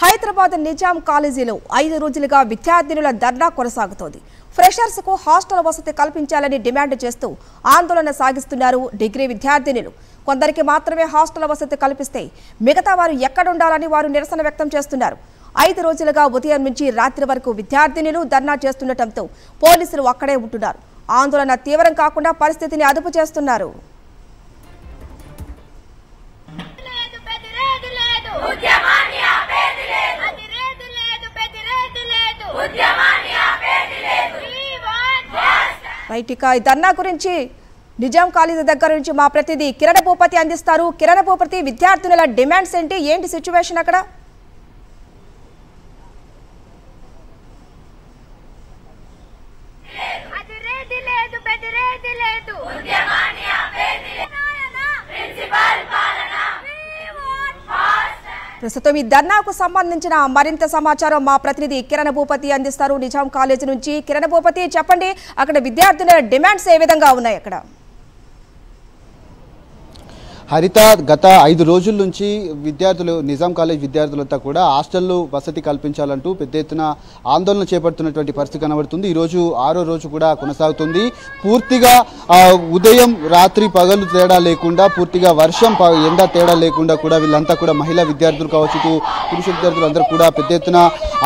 హైదరాబాద్ నిజాం కాలేజీలో 5 రోజులుగా విద్యార్థినుల ధర్నా కొనసాగుతోంది. ఫ్రెషర్స్ కు హాస్టల్ వసతి కల్పించాలని డిమాండ్ చేస్తూ ఆందోళన సాగిస్తున్నారు డిగ్రీ విద్యార్థినులు. కొందరికి మాత్రమే హాస్టల్ వసతి కల్పిస్తే మిగతా వారు ఎక్కడుండాలని వారు నిరసన వ్యక్తం చేస్తున్నారు. 5 రోజులుగా ఉదయం నుంచి రాత్రి వరకు విద్యార్థినులు ధర్నా చేస్తుండటంతో పోలీసులు అక్కడే ఉంటున్నారు. ఆందోళన తీవ్రం కాకుండా పరిస్థితిని అదుపు చేస్తున్నారు. రైట్, ఇక ఈ ధర్నా గురించి నిజాం కాలేజీ దగ్గర నుంచి మా ప్రతినిధి కిరణ్ భూపతి అందిస్తారు. కిరణ్ భూపతి, విద్యార్థుల డిమాండ్స్ ఏంటి సిచ్యువేషన్ అక్కడ? ప్రస్తుతం ఈ ధర్నాకు సంబంధించిన మరింత సమాచారం మా ప్రతినిధి కిరణ్ భూపతి అందిస్తారు నిజాం కాలేజీ నుంచి. కిరణ్ భూపతి, చెప్పండి, అక్కడ విద్యార్థుల డిమాండ్స్ ఏ విధంగా ఉన్నాయి అక్కడ? హరిత, గత 5 రోజుల నుంచి విద్యార్థులు, నిజాం కాలేజ్ విద్యార్థులంతా కూడా హాస్టల్లో వసతి కల్పించాలంటూ పెద్ద ఎత్తున ఆందోళన చేపడుతున్నటువంటి పరిస్థితి కనబడుతుంది. ఈరోజు 6వ రోజు కూడా కొనసాగుతుంది. పూర్తిగా ఉదయం రాత్రి పగలు తేడా లేకుండా, పూర్తిగా వర్షం ఎండ తేడా లేకుండా కూడా వీళ్ళంతా కూడా మహిళా విద్యార్థులు కావచ్చు, పురుష విద్యార్థులు అందరూ కూడా పెద్ద ఎత్తున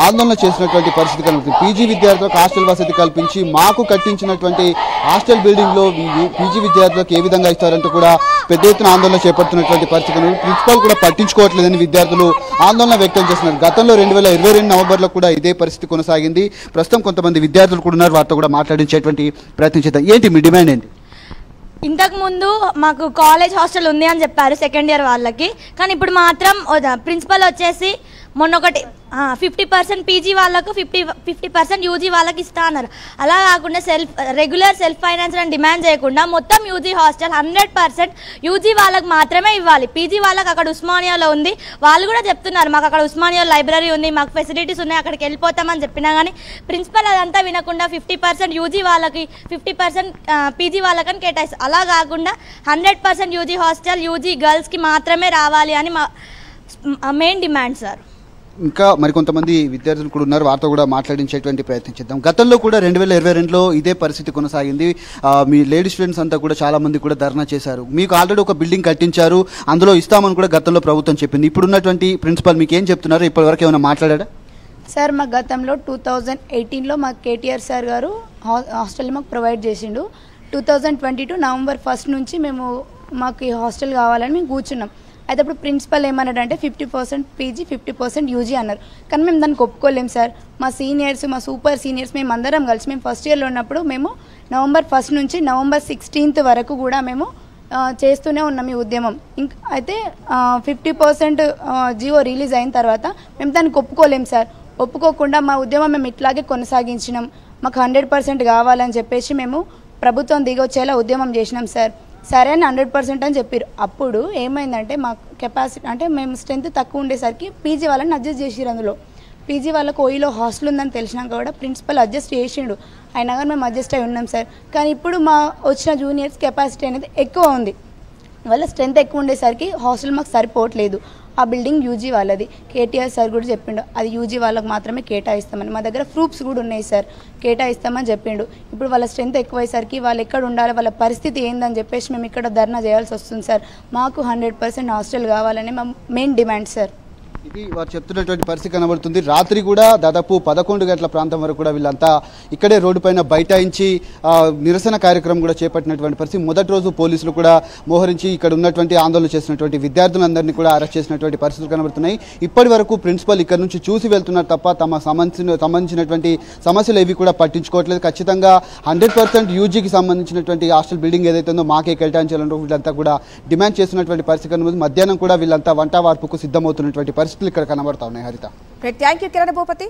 ఆందోళన చేసినటువంటి పరిస్థితి కనబడుతుంది. పీజీ విద్యార్థులకు హాస్టల్ వసతి కల్పించి మాకు కట్టించినటువంటి హాస్టల్ బిల్డింగ్లో పీజీ విద్యార్థులకు ఏ విధంగా ఇస్తారంటూ కూడా పెద్ద ఎత్తున ఆందోళన చేపడుతున్నటువంటి పరిస్థితి. ప్రిన్సిపాల్ కూడా పట్టించుకోవట్లేదని విద్యార్థులు ఆందోళన వ్యక్తం చేస్తున్నారు. గతంలో 2022 నవంబర్లో కూడా ఇదే పరిస్థితి కొనసాగింది. ప్రస్తుతం కొంతమంది విద్యార్థులు కూడా ఉన్నారు, వారితో కూడా మాట్లాడించేటువంటి ప్రయత్నం చేద్దాం. ఏంటి మీ డిమాండ్ ఏంటి? ఇంతకు ముందు మాకు కాలేజ్ హాస్టల్ ఉంది అని చెప్పారు సెకండ్ ఇయర్ వాళ్ళకి, కానీ ఇప్పుడు మాత్రం ప్రిన్సిపల్ వచ్చేసి మొన్న ఒకటి 50% పీజీ వాళ్ళకు 50% యూజీ వాళ్ళకి ఇస్తా అన్నారు. అలా కాకుండా రెగ్యులర్ సెల్ఫ్ ఫైనాన్స్ అని డిమాండ్ చేయకుండా మొత్తం యూజీ హాస్టల్ 100% యూజీ వాళ్ళకి మాత్రమే ఇవ్వాలి. పీజీ వాళ్ళకి అక్కడ ఉస్మానియాలో ఉంది, వాళ్ళు కూడా చెప్తున్నారు మాకు అక్కడ ఉస్మానియా లైబ్రరీ ఉంది, మాకు ఫెసిలిటీస్ ఉన్నాయి, అక్కడికి వెళ్ళిపోతామని చెప్పినా కానీ ప్రిన్సిపల్ అదంతా వినకుండా 50% యూజీ వాళ్ళకి 50% పీజీ వాళ్ళకని కేటాయిస్తారు. అలా కాకుండా 100% యూజీ హాస్టల్ యూజీ గర్ల్స్కి మాత్రమే రావాలి అని మా మెయిన్ డిమాండ్ సార్. ఇంకా మరికొంతమంది విద్యార్థులు కూడా ఉన్నారు, వారితో కూడా మాట్లాడించేటువంటి ప్రయత్నం చేద్దాం. గతంలో కూడా 2022లో ఇదే పరిస్థితి కొనసాగింది. మీ లేడీ స్టూడెంట్స్ అంతా కూడా చాలా మంది కూడా ధర్నా చేశారు. మీకు ఆల్రెడీ ఒక బిల్డింగ్ కట్టించారు, అందులో ఇస్తామని కూడా గతంలో ప్రభుత్వం చెప్పింది. ఇప్పుడున్నటువంటి ప్రిన్సిపల్ మీకు ఏం చెప్తున్నారు? ఇప్పటివరకు ఏమైనా మాట్లాడా సార్? మా గతంలో 2018లో మాకు కేటీఆర్ సార్ గారు హాస్టల్ మాకు ప్రొవైడ్ చేసిండు. 2022 నవంబర్ 1 నుంచి మాకు ఈ హాస్టల్ కావాలని మేము కూర్చున్నాం. అయితే అప్పుడు ప్రిన్సిపల్ ఏమన్నాడంటే 50% పీజీ 50% యూజీ అన్నారు. కానీ మేము దానికి ఒప్పుకోలేం సార్. మా సీనియర్స్, మా సూపర్ సీనియర్స్, మేము అందరం కలిసి మేము ఫస్ట్ ఇయర్లో ఉన్నప్పుడు మేము నవంబర్ 1 నుంచి నవంబర్ 16th వరకు కూడా మేము చేస్తూనే ఉన్నాం ఈ ఉద్యమం. అయితే 50% జియో రిలీజ్ అయిన తర్వాత మేము దానికి ఒప్పుకోలేం సార్. ఒప్పుకోకుండా మా ఉద్యమం మేము ఇట్లాగే కొనసాగించినాం. మాకు 100% కావాలని చెప్పేసి మేము ప్రభుత్వం దిగొచ్చేలా ఉద్యమం చేసినాం సార్. సరే అని 100% అని చెప్పారు. అప్పుడు ఏమైందంటే మా కెపాసిటీ అంటే మేము స్ట్రెంత్ తక్కువ ఉండేసరికి పీజీ వాళ్ళని అడ్జస్ట్ చేసిరు. అందులో పీజీ వాళ్ళకు ఓయిలో హాస్టల్ ఉందని తెలిసినాక కూడా ప్రిన్సిపల్ అడ్జస్ట్ చేసిండు. అయినా కానీ మేము అడ్జస్ట్ అయి ఉన్నాం సార్. కానీ ఇప్పుడు మా వచ్చిన జూనియర్స్ కెపాసిటీ అనేది ఎక్కువ ఉంది. వాళ్ళ స్ట్రెంత్ ఎక్కువ ఉండేసరికి హాస్టల్ మాకు సరిపోవట్లేదు. ఆ బిల్డింగ్ యూజీ వాళ్ళది. కేటీఆర్ సార్ కూడా చెప్పిండు అది యూజీ వాళ్ళకి మాత్రమే కేటాయిస్తామని. మా దగ్గర ప్రూఫ్స్ కూడా ఉన్నాయి సార్, కేటాయిస్తామని చెప్పిండు. ఇప్పుడు వాళ్ళ స్ట్రెంత్ ఎక్కువయ్యేసరికి వాళ్ళు ఎక్కడ ఉండాలి, వాళ్ళ పరిస్థితి ఏందని చెప్పేసి మేము ఇక్కడ ధర్నా చేయాల్సి వస్తుంది సార్. మాకు 100% హాస్టల్ కావాలని మా మెయిన్ డిమాండ్ సార్. ఇది వారు చెప్తున్నటువంటి పరిస్థితి కనబడుతుంది. రాత్రి కూడా దాదాపు 11 గంటల ప్రాంతం వరకు కూడా వీళ్ళంతా ఇక్కడే రోడ్డు పైన బైఠాయించి నిరసన కార్యక్రమం కూడా చేపట్టినటువంటి పరిస్థితి. మొదటి రోజు పోలీసులు కూడా మోహరించి ఇక్కడ ఉన్నటువంటి ఆందోళన చేసినటువంటి విద్యార్థులందరినీ కూడా అరెస్ట్ చేసినటువంటి పరిస్థితులు కనబడుతున్నాయి. ఇప్పటి వరకు ప్రిన్సిపల్ ఇక్కడ నుంచి చూసి వెళ్తున్నారు తప్ప తమ సంబంధించినటువంటి సమస్యలు ఏవి కూడా పట్టించుకోవట్లేదు. ఖచ్చితంగా 100% యూజీకి సంబంధించినటువంటి హాస్టల్ బిల్డింగ్ ఏదైతే ఉందో మాకే కేటాయించాలంటూ వీళ్ళంతా కూడా డిమాండ్ చేస్తున్నటువంటి పరిస్థితి కనబడుతుంది. మధ్యాహ్నం కూడా వీళ్ళంతా వంట వార్పుకు సిద్ధమవుతున్నటువంటి పరిస్థితులు ఇక్కడ కనబడతా ఉన్నాయి. హరిత, థ్యాంక్ యూ కిరణ్ భూపతి.